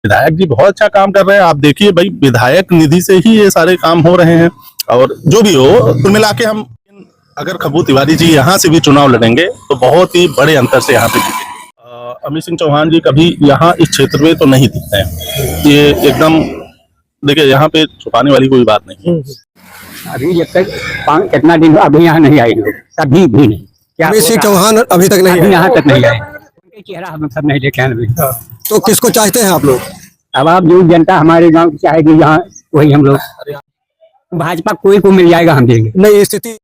विधायक जी बहुत अच्छा काम कर रहे हैं। आप देखिए भाई, विधायक निधि से ही ये सारे काम हो रहे हैं। और जो भी हो, कुल मिला के हम अगर खब्बू तिवारी जी यहाँ से भी चुनाव लड़ेंगे तो बहुत ही बड़े अंतर से यहाँ पे जीतेंगे। अमित सिंह चौहान जी कभी यहाँ इस क्षेत्र में तो नहीं दिखते हैं। ये एकदम देखिए, यहाँ पे छुपाने वाली कोई बात नहीं है। अभी जब तक कितना दिन अभी यहाँ नहीं आए लोग, कभी भी नहीं। अमित सिंह चौहान अभी तक नहीं यहाँ तक नहीं आए, उनके चेहरा हम सब नहीं देखे हैं अभी। तो किसको चाहते हैं आप लोग? अब आप जो जनता हमारे गांव की चाहेगी यहाँ, वही हम लोग। भाजपा कोई को मिल जाएगा, हम देंगे। नहीं, स्थिति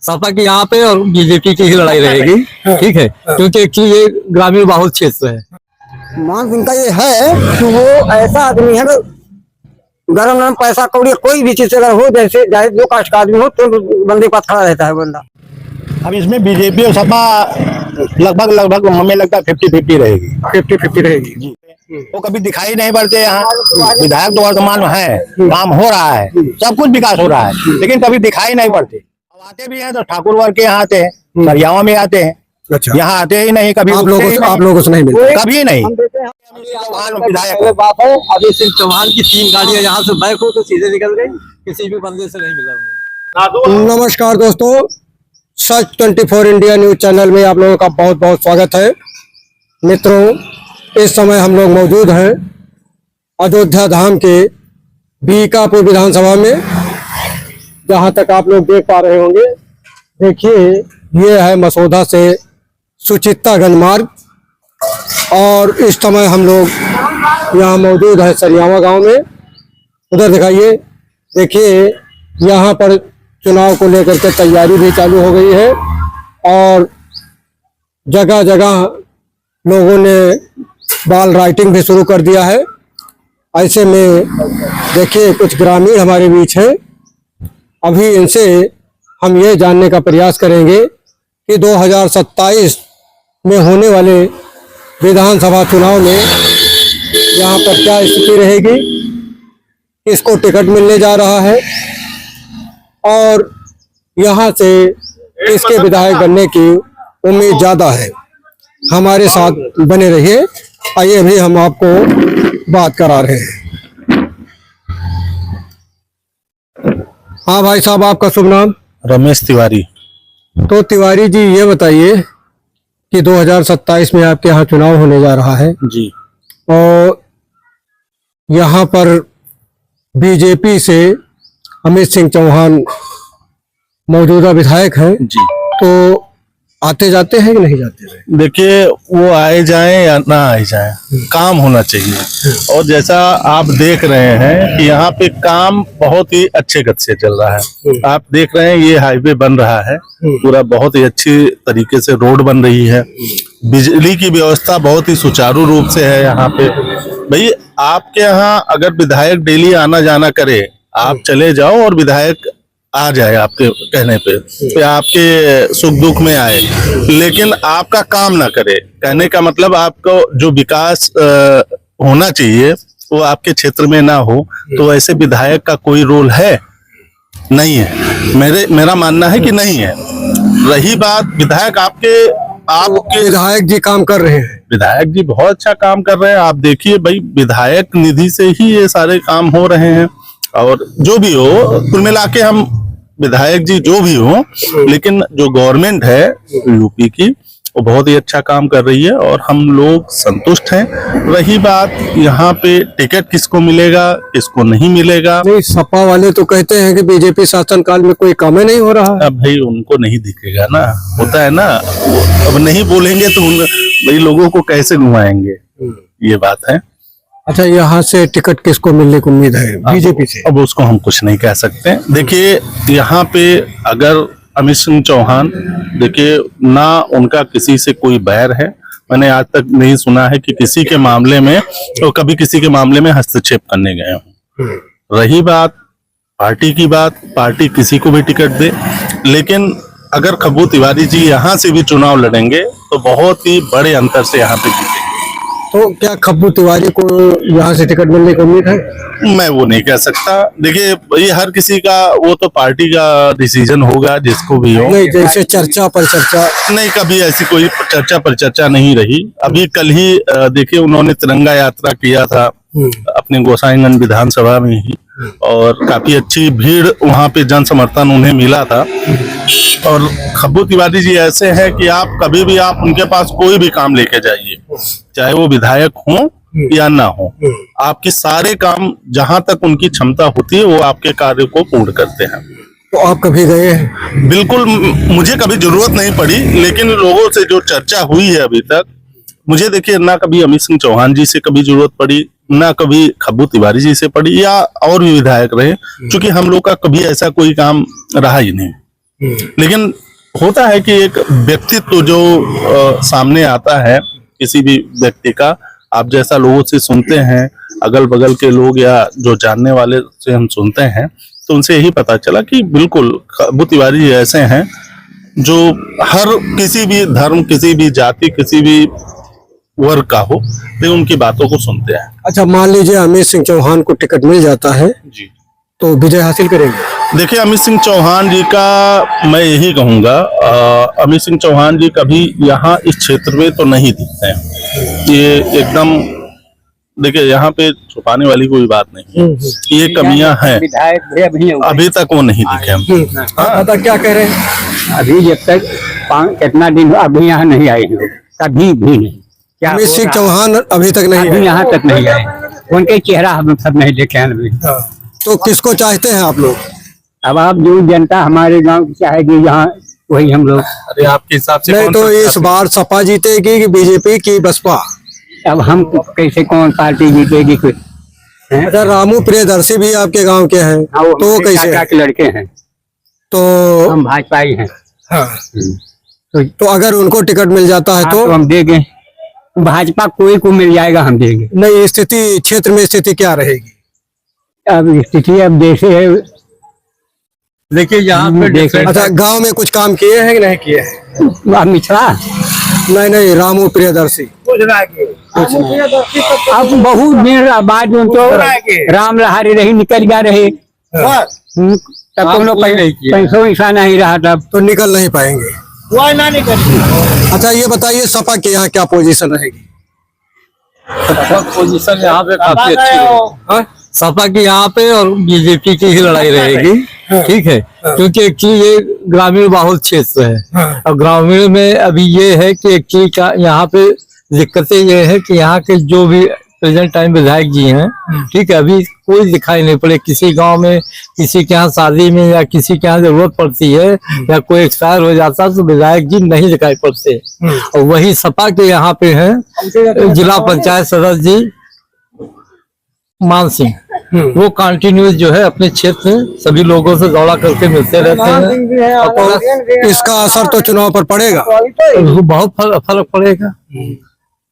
सपा की यहाँ पे और बीजेपी की ही लड़ाई रहेगी, ठीक है, क्योंकि एक्चुअली ये ग्रामीण बहुल क्षेत्र है। मान उनका ये है कि वो ऐसा आदमी है, गरम गरम पैसा कौड़ी कोई भी चीज अगर हो, जैसे चाहे जो कास्ट का आदमी हो तो बंदे के पास खड़ा रहता है बंदा। अब इसमें बीजेपी और सपा लगभग हमें लगता है 50-50 रहेगी। 50-50 रहेगी जी। वो कभी दिखाई नहीं पड़ते यहाँ। विधायक तो वर्तमान में है, काम हो रहा है, सब कुछ विकास हो रहा है, लेकिन कभी दिखाई नहीं पड़ते। अब आते भी हैं तो ठाकुर वर्ग के यहाँ आते हैं, सरियावा में आते हैं। अच्छा, यहाँ आते ही नहीं कभी। आप लोगों से नहीं मिलते कभी नहीं। विधायक बात है, अमित सिंह चौहान की 3 गाड़ियां यहाँ से बैक हो तो सीधे निकल गई, किसी भी बंदे से नहीं मिला। नमस्कार दोस्तों, सच 24 इंडिया न्यूज चैनल में आप लोगों का बहुत बहुत स्वागत है। मित्रों, इस समय हम लोग मौजूद हैं अयोध्या धाम के बीकापुर विधानसभा में। जहां तक आप लोग देख पा रहे होंगे, देखिए ये है मसौदा से सुचित्तागंज मार्ग। और इस समय हम लोग यहाँ मौजूद है सरियावा गांव में। उधर दिखाइए, देखिए यहाँ पर चुनाव को लेकर के तैयारी भी चालू हो गई है और जगह जगह लोगों ने बाल राइटिंग भी शुरू कर दिया है। ऐसे में देखिए कुछ ग्रामीण हमारे बीच हैं। अभी इनसे हम ये जानने का प्रयास करेंगे कि 2027 में होने वाले विधानसभा चुनाव में यहाँ पर क्या स्थिति रहेगी, किसको टिकट मिलने जा रहा है और यहाँ से किसके विधायक बनने की उम्मीद ज़्यादा है। हमारे साथ बने रहिए। आइए अभी हम आपको बात करा रहे हैं। हाँ भाई साहब, आपका शुभ नाम? रमेश तिवारी। तो तिवारी जी, ये बताइए कि 2027 में आपके यहाँ चुनाव होने जा रहा है जी, और यहाँ पर बीजेपी से अमित सिंह चौहान मौजूदा विधायक हैं जी। तो आते जाते हैं कि नहीं जाते हैं? देखिए, वो आए जाएं या ना आए जाएं, काम होना चाहिए। और जैसा आप देख रहे हैं कि यहाँ पे काम बहुत ही अच्छे गति से चल रहा है। आप देख रहे हैं ये हाईवे बन रहा है पूरा, बहुत ही अच्छी तरीके से रोड बन रही है। बिजली की व्यवस्था बहुत ही सुचारू रूप से है यहाँ पे। भाई, आपके यहाँ अगर विधायक डेली आना जाना करे, आप चले जाओ और विधायक आ जाए आपके कहने पे आपके सुख दुख में आए, लेकिन आपका काम ना करे, कहने का मतलब आपको जो विकास होना चाहिए वो आपके क्षेत्र में ना हो, तो ऐसे विधायक का कोई रोल है? नहीं है। मेरा मानना है कि नहीं है। रही बात विधायक, आपके विधायक जी काम कर रहे हैं। विधायक जी बहुत अच्छा काम कर रहे हैं। आप देखिए भाई, विधायक निधि से ही ये सारे काम हो रहे हैं। और जो भी हो, कुल मिला के हम विधायक जी जो भी हो, लेकिन जो गवर्नमेंट है यूपी की, वो बहुत ही अच्छा काम कर रही है और हम लोग संतुष्ट हैं। रही बात यहाँ पे टिकट किसको मिलेगा, किसको नहीं मिलेगा, नहीं, सपा वाले तो कहते हैं कि बीजेपी शासनकाल में कोई काम ही नहीं हो रहा है। अब भाई उनको नहीं दिखेगा ना, होता है ना। अब नहीं बोलेंगे तो भाई लोगों को कैसे घुमाएंगे, ये बात है। अच्छा, यहाँ से टिकट किसको मिलने की उम्मीद है? बीजेपी से? अब उसको हम कुछ नहीं कह सकते। देखिए, यहाँ पे अगर अमित सिंह चौहान, देखिए ना उनका किसी से कोई बैर है। मैंने आज तक नहीं सुना है कि किसी के मामले में तो कभी किसी के मामले में हस्तक्षेप करने गए हों। रही बात पार्टी की बात, पार्टी किसी को भी टिकट दे, लेकिन अगर खब्बू तिवारी जी यहाँ से भी चुनाव लड़ेंगे तो बहुत ही बड़े अंतर से यहाँ पे जीतेंगे। तो क्या खब्बू तिवारी को यहाँ से टिकट मिलने की उम्मीद है? मैं वो नहीं कह सकता। देखिए, ये हर किसी का, वो तो पार्टी का डिसीजन होगा, जिसको भी हो। नहीं, जैसे चर्चा पर चर्चा। नहीं, कभी ऐसी कोई चर्चा पर चर्चा नहीं रही। अभी कल ही देखिए, उन्होंने तिरंगा यात्रा किया था अपने गोसाईगंज विधानसभा में ही, और काफी अच्छी भीड़ वहां पे जन समर्थन उन्हें मिला था। और खब्बू तिवारी जी ऐसे हैं कि आप कभी भी आप उनके पास कोई भी काम लेके जाइए, चाहे वो विधायक हो या ना हो, आपके सारे काम जहां तक उनकी क्षमता होती है वो आपके कार्य को पूर्ण करते हैं। तो आप कभी गए हैं? बिल्कुल, मुझे कभी जरूरत नहीं पड़ी, लेकिन लोगों से जो चर्चा हुई है अभी तक, मुझे देखिए ना कभी अमित सिंह चौहान जी से कभी जरूरत पड़ी, ना कभी खब्बू तिवारी जी से पड़ी, या और भी विधायक रहे, क्योंकि हम लोग का कभी ऐसा कोई काम रहा ही नहीं। लेकिन होता है कि एक व्यक्तित्व जो सामने आता है किसी भी व्यक्ति का, आप जैसा लोगों से सुनते हैं, अगल बगल के लोग या जो जानने वाले से हम सुनते हैं, तो उनसे यही पता चला कि बिल्कुल खब्बू तिवारी जी ऐसे हैं जो हर किसी भी धर्म, किसी भी जाति, किसी भी वर्ग का हो, लेकिन उनकी बातों को सुनते हैं। अच्छा, मान लीजिए अमित सिंह चौहान को टिकट मिल जाता है जी, तो विजय हासिल करेंगे? देखिए, अमित सिंह चौहान जी का मैं यही कहूंगा, अमित सिंह चौहान जी कभी यहाँ इस क्षेत्र में तो नहीं दिखते हैं। ये एकदम, देखिए, यहाँ पे छुपाने वाली कोई बात नहीं है, ये कमियां हैं, विधायक भी अभी नहीं हुए। अभी तक वो नहीं दिखे। हाँ, क्या कह रहे हैं? अभी जब तक कितना दिन हुआ, अभी यहाँ नहीं आए हैं, कभी भी नहीं। क्या अमित सिंह चौहान अभी तक नहीं अभी है? यहाँ तक नहीं आए, उनके चेहरा हम सब नहीं देखे हैं अभी। तो किसको चाहते हैं आप लोग? अब आप जो जनता हमारे गांव की चाहेगी यहाँ, वही हम लोग। अरे, आपके हिसाब से नहीं, तो इस बार सपा जीतेगी कि बीजेपी की बसपा? अब हम कैसे कौन पार्टी जीतेगी कुछ? अच्छा, रामू प्रियदर्शी भी आपके गांव के हैं, तो कैसे? चाचा के लड़के हैं, तो हम भाजपाई हैं। हाँ, तो अगर उनको टिकट मिल जाता है तो हम देंगे। भाजपा कोई को मिल जाएगा, हम देंगे। नहीं, स्थिति क्षेत्र में स्थिति क्या रहेगी? अब स्थिति अब जैसे है, देखिए यहाँ पे अच्छा, गांव में कुछ काम किए हैं कि नहीं किए हैं? अब मिश्रा नहीं, रामू प्रियदर्शी अब बहुत दिन बाद उनको राम लहारी रही, निकल गया रहे, तब तो लोग पैसों वैसा नहीं रहा, तब तो निकल नहीं पाएंगे। अच्छा, ये बताइए सपा के यहाँ क्या पोजीशन रहेगी? पोजीशन यहाँ पे काफी अच्छी है। सपा की यहाँ पे और बीजेपी की ही लड़ाई रहेगी, ठीक है, क्योंकि एक्चुअली ये ग्रामीण बहुल क्षेत्र है। और ग्रामीण में अभी ये है कि एक्चुअली का यहाँ पे दिक्कतें ये है कि यहाँ के जो भी प्रेजेंट टाइम विधायक जी हैं, ठीक है, अभी कोई दिखाई नहीं पड़े। किसी गांव में किसी के यहाँ शादी में या किसी के यहाँ जरूरत पड़ती है या कोई एक्सपायर हो जाता है तो विधायक जी नहीं दिखाई पड़ते। और वही सपा के यहाँ पे हैं जिला पंचायत सदस्य जी मान सिंह, वो कंटिन्यूस जो है अपने क्षेत्र में सभी लोगों से दौड़ा करके मिलते रहते हैं। तो इसका असर तो चुनाव पर पड़ेगा? बहुत फर्क पड़ेगा,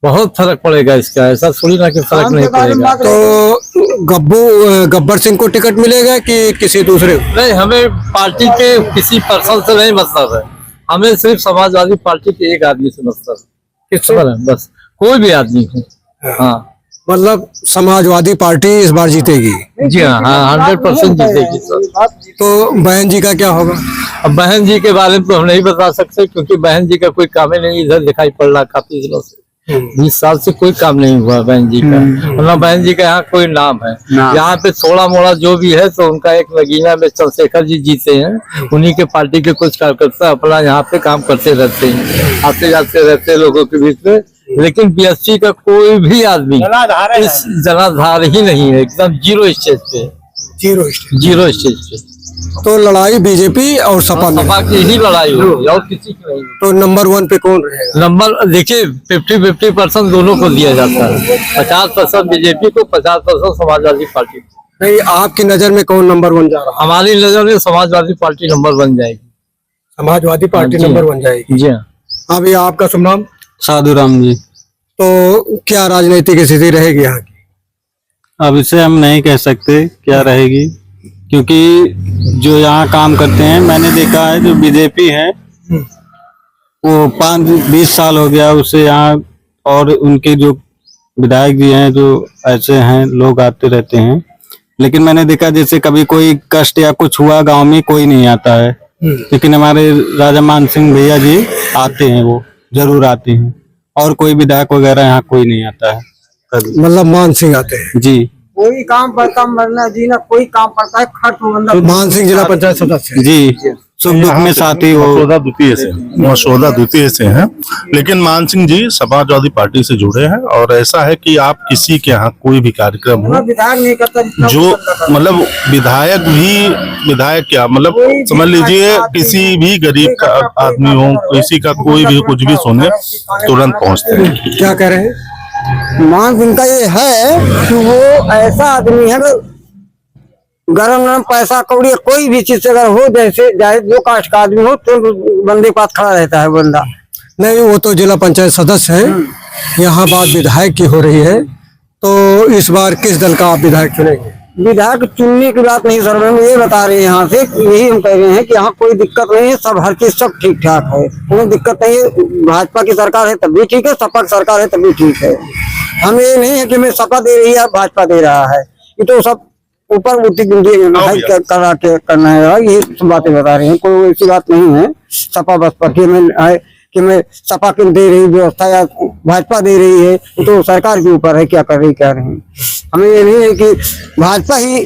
बहुत फर्क पड़ेगा इसका, ऐसा थोड़ी ना कि फर्क नहीं पड़ेगा। तो गब्बर सिंह को टिकट मिलेगा कि किसी दूसरे को? नहीं, हमें पार्टी के किसी पर्सन से नहीं मतलब है, हमें सिर्फ समाजवादी पार्टी के एक आदमी से मतलब है। किससे? बस, कोई भी आदमी हो। हाँ, मतलब समाजवादी पार्टी इस बार जीतेगी? जी हाँ, 100% जीतेगी सर। तो बहन जी का क्या होगा? अब बहन जी के बारे में तो हम नहीं बता सकते, क्योंकि बहन जी का कोई काम ही नहीं इधर दिखाई पड़ रहा काफी दिनों से। 20 साल से कोई काम नहीं हुआ बहन जी का, मतलब बहन जी का यहाँ कोई नाम है। यहाँ पे थोड़ा मोड़ा जो भी है तो उनका एक नगीना में चंद्रशेखर जी जीते हैं, उन्हीं के पार्टी के कुछ कार्यकर्ता अपना यहाँ पे काम करते रहते हैं, आते जाते रहते हैं लोगों के बीच में। लेकिन बीएसपी का कोई भी आदमी इस जनाधार ही नहीं है, एकदम जीरो स्टेज पे, जीरो स्टेज पे। तो लड़ाई बीजेपी और सपा में? सपा की ही लड़ाई होगी और किसी की नहीं। तो नंबर 1 पे कौन रहेगा? नंबर देखिए 50-50% दोनों को दिया जाता है, 50% बीजेपी को, 50% समाजवादी पार्टी को। नहीं, आपकी नजर में कौन नंबर 1 जा रहा है? हमारी नजर में समाजवादी पार्टी नंबर 1 जाएगी। समाजवादी पार्टी नंबर 1 जाएगी? जी हाँ। अभी आपका शुभ नाम? साधुराम जी। तो क्या राजनीतिक स्थिति रहेगी यहाँ की? अब इसे हम नहीं कह सकते क्या रहेगी, क्योंकि जो यहाँ काम करते हैं, मैंने देखा है जो बीजेपी है वो 5-20 साल हो गया उसे यहाँ, और उनके जो विधायक जी हैं जो ऐसे हैं, लोग आते रहते हैं, लेकिन मैंने देखा जैसे कभी कोई कष्ट या कुछ हुआ गांव में कोई नहीं आता है, लेकिन हमारे राजा मान सिंह भैया जी आते हैं, वो जरूर आते हैं, और कोई विधायक वगैरह यहाँ कोई नहीं आता है कभी। मतलब मान सिंह आते हैं जी कोई काम पड़ता मरना जीना कोई काम पड़ता है खत्म मतलब मान सिंह जिला पंचायत सदस्य जी, सुख दुख में साथी हो। मसौदा द्वितीय से हैं, लेकिन मान सिंह जी समाजवादी पार्टी से जुड़े हैं। और ऐसा है कि आप किसी के यहाँ कोई भी कार्यक्रम हो, विधायक नहीं करता जितना जो मतलब विधायक क्या मतलब समझ लीजिए किसी भी गरीब का आदमी हो, किसी का कोई भी कुछ भी सुने तुरंत पहुँचते हैं। क्या कह रहे हैं? मान सिंह का ये है कि वो ऐसा आदमी है गरम गरम पैसा कौड़ी कोई भी चीज अगर हो जैसे चाहे जो कास्ट का आदमी हो तो बंदे के पास खड़ा रहता है बंदा। नहीं, वो तो जिला पंचायत सदस्य है, यहाँ बात विधायक की हो रही है, तो इस बार किस दल का आप विधायक चुनेंगे? विधायक चुनने की बात नहीं सर, हम ये बता रहे हैं यहाँ से यही हम कह रहे हैं कि यहाँ कोई दिक्कत नहीं है, सब हर चीज सब ठीक ठाक है, कोई दिक्कत नहीं है। भाजपा की सरकार है तब भी ठीक है, सपा की सरकार है तब भी ठीक है। हम ये नहीं है कि हमें सपा दे रही है भाजपा दे रहा है, ये तो सब ऊपर उठी करा के करना है, ये सब बातें बता रहे हैं, कोई ऐसी बात नहीं है। सपा बसपा की में है कि मैं सपा की दे रही व्यवस्था या भाजपा दे रही है, तो सरकार के ऊपर है क्या कर रही क्या नहीं। हमें ये नहीं है कि भाजपा ही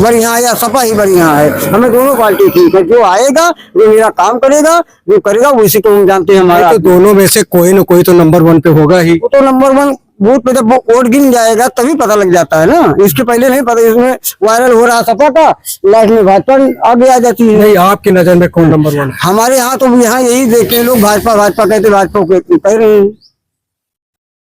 बढ़िया है या सपा ही बढ़िया है, हमें दोनों पार्टी ठीक है। जो आएगा जो मेरा काम करेगा जो करेगा उसी को हम जानते हैं। हमारा तो दोनों में से कोई न कोई तो नंबर 1 पे होगा ही। वो तो नंबर 1 बूथ पे जब वो वोट गिन जाएगा तभी पता लग जाता है ना, इसके पहले नहीं पता। इसमें वायरल हो रहा सपा का, लास्ट में भाजपा आगे आ जाती है। नहीं, आपकी नजर में कौन नंबर 1 है? हमारे यहाँ तो यहाँ यही देखते हैं लोग, भाजपा भाजपा कहते, भाजपा को कह रहे हैं,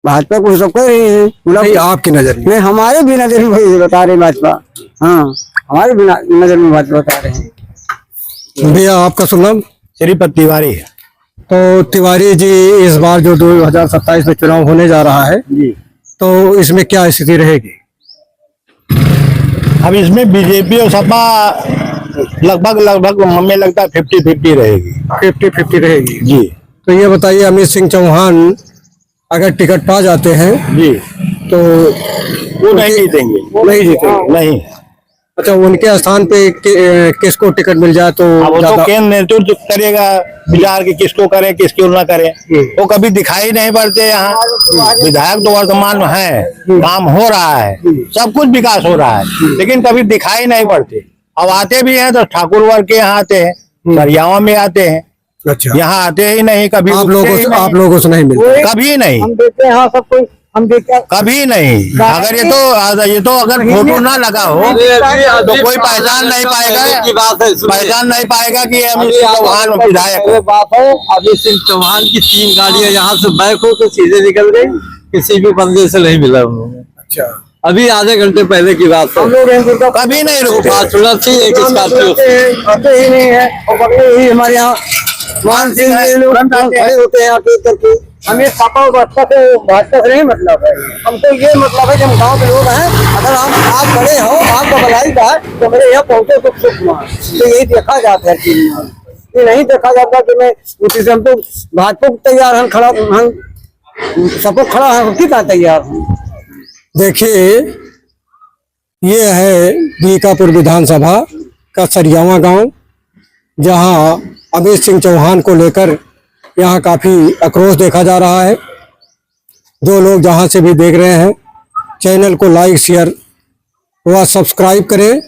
भाजपा को सब कह रहे हैं। नहीं, आपकी नजर में? नहीं, हमारे भी नजर में वही बता रहे भाजपा, हाँ हमारे भी नजर में भाजपा बता रहे हैं। भैया आपका शुभ नाम? श्रीपति तिवारी। तो तिवारी जी, इस बार जो 2027 में चुनाव होने जा रहा है जी, तो इसमें क्या स्थिति रहेगी? अब इसमें बीजेपी और सपा लगभग हमें लगता है 50-50 रहेगी। 50-50 रहेगी जी। तो ये बताइए, अमित सिंह चौहान अगर टिकट पा जाते हैं जी, तो वो नहीं जीतेंगे। नहीं जीतेंगे? नहीं। अच्छा, उनके स्थान पे किसको टिकट मिल जाए तो अब वो तो ज्यादा? केंद्र नेतृत्व करेगा विचार की किसको करे किसको ना करे। वो कभी दिखाई नहीं पड़ते यहाँ। विधायक तो वर्तमान में है, काम हो रहा है, सब कुछ विकास हो रहा है, लेकिन कभी दिखाई नहीं पड़ते। अब आते भी हैं तो ठाकुर वर्ग के यहाँ आते हैं, सरियावा में आते हैं, अच्छा, यहाँ आते ही नहीं। कभी आप लोगों से नहीं मिलते? कभी नहीं, हम देखते हैं हाँ सब कोई हम देखते कभी नहीं। अगर ये तो अगर फोटो ना लगा हो तो कोई पहचान नहीं पाएगा कि अमित सिंह चौहान विधायक है। बात है, अमित सिंह चौहान की 3 गाड़ियां यहाँ से बैक हो तो सीधे निकल गई, किसी भी बंदे से नहीं मिला उन्होंने। अच्छा, अभी आधे घंटे पहले की बात है, हम लोग कभी नहीं रुकते। बात सुना थी एक स्कॉर्पियो से। आते ही नहीं है और बगले ही हमारे यहाँ मान सिंह जी लोग खड़े होते हैं आके करके। हमें सपा और भाजपा से नहीं मतलब है, हमको ये मतलब है कि हम गाँव के लोग हैं, अगर हम आप खड़े हो आपका भलाई का तो मेरे यहाँ पहुँचे तो सुख हुआ। तो यही देखा जाता है चीज में, ये नहीं देखा जाता कि मैं उसी से हम तो भाजपा को तैयार हम खड़ा हम सबको खड़ा है कितना तैयार हूँ। देखिए, ये है बीकापुर विधानसभा का सरियावा गांव, जहां अमित सिंह चौहान को लेकर यहाँ काफी आक्रोश देखा जा रहा है। जो लोग जहां से भी देख रहे हैं, चैनल को लाइक शेयर व सब्सक्राइब करें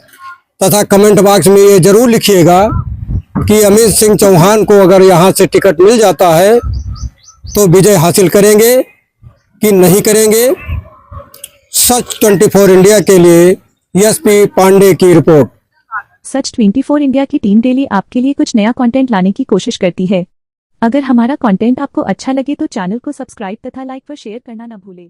तथा कमेंट बॉक्स में ये जरूर लिखिएगा कि अमित सिंह चौहान को अगर यहाँ से टिकट मिल जाता है तो विजय हासिल करेंगे कि नहीं करेंगे। सच 24 इंडिया के लिए एसपी पांडे की रिपोर्ट। सच 24 इंडिया की टीम डेली आपके लिए कुछ नया कंटेंट लाने की कोशिश करती है। अगर हमारा कंटेंट आपको अच्छा लगे तो चैनल को सब्सक्राइब तथा लाइक व शेयर करना न भूलें।